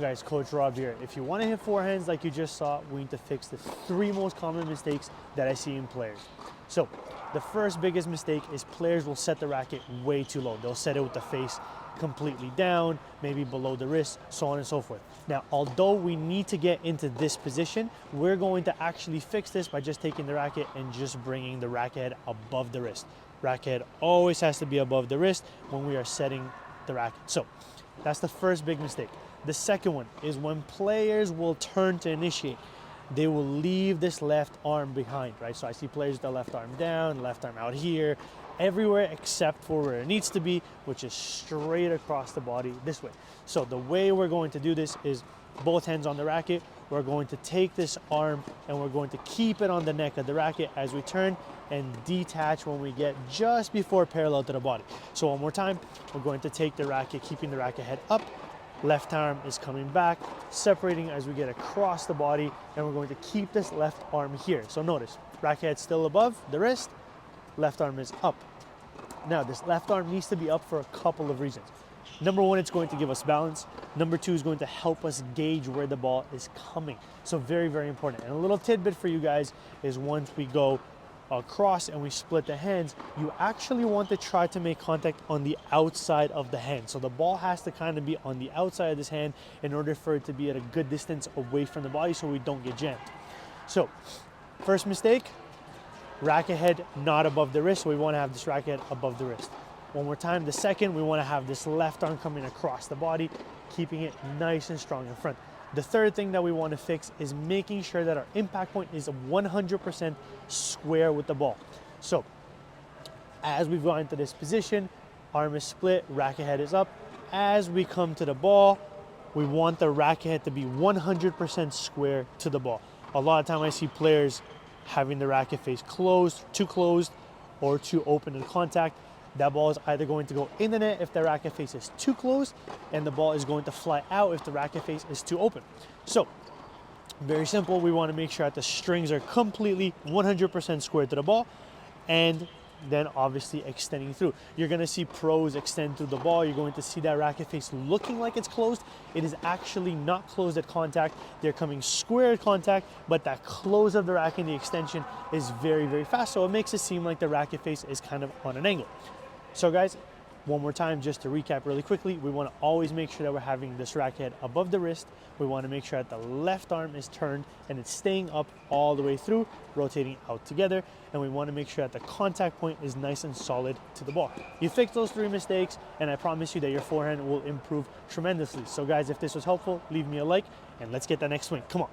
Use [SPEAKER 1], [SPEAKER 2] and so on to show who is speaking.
[SPEAKER 1] guys, Coach Rob here. If you want to hit forehands like you just saw, we need to fix the 3 most common mistakes that I see in players. So the first biggest mistake is players will set the racket way too low. They'll set it with the face completely down, maybe below the wrist, so on and so forth. Now, although we need to get into this position, we're going to actually fix this by just taking the racket and just bringing the racket head above the wrist. Racket head always has to be above the wrist when we are setting the racket. So that's the first big mistake. The second one is when players will turn to initiate, they will leave this left arm behind, right? So I see players with the left arm down, left arm out here, everywhere except for where it needs to be, which is straight across the body this way. So the way we're going to do this is both hands on the racket. We're going to take this arm and we're going to keep it on the neck of the racket as we turn and detach when we get just before parallel to the body. So one more time, we're going to take the racket, keeping the racket head up. Left arm is coming back, separating as we get across the body, and we're going to keep this left arm here. So notice, racket head still above the wrist, left arm is up. Now this left arm needs to be up for a couple of reasons. Number one, it's going to give us balance. Number two is going to help us gauge where the ball is coming. So very, very important. And a little tidbit for you guys is once we go across and we split the hands, you actually want to try to make contact on the outside of the hand. So the ball has to kind of be on the outside of this hand in order for it to be at a good distance away from the body so we don't get jammed. So first mistake, racket head not above the wrist. So we want to have this racket head above the wrist. One more time. The second, we want to have this left arm coming across the body, keeping it nice and strong in front. The third thing that we want to fix is making sure that our impact point is 100% square with the ball. So as we've gone into this position, arm is split, racket head is up. As we come to the ball, we want the racket head to be 100% square to the ball. A lot of time I see players having the racket face closed, or too open in contact. That ball is either going to go in the net if the racket face is too close, and the ball is going to fly out if the racket face is too open. So, very simple, we want to make sure that the strings are completely 100% square to the ball, and then obviously extending through. You're going to see pros extend through the ball. You're going to see that racket face looking like it's closed. It is actually not closed at contact. They're coming square at contact, but that close of the racket and the extension is very, very fast, so it makes it seem like the racket face is kind of on an angle. So guys, one more time, just to recap really quickly, we want to always make sure that we're having this racket head above the wrist. We want to make sure that the left arm is turned and it's staying up all the way through, rotating out together. And we want to make sure that the contact point is nice and solid to the ball. You fix those 3 mistakes, and I promise you that your forehand will improve tremendously. So guys, if this was helpful, leave me a like, and let's get that next swing. Come on.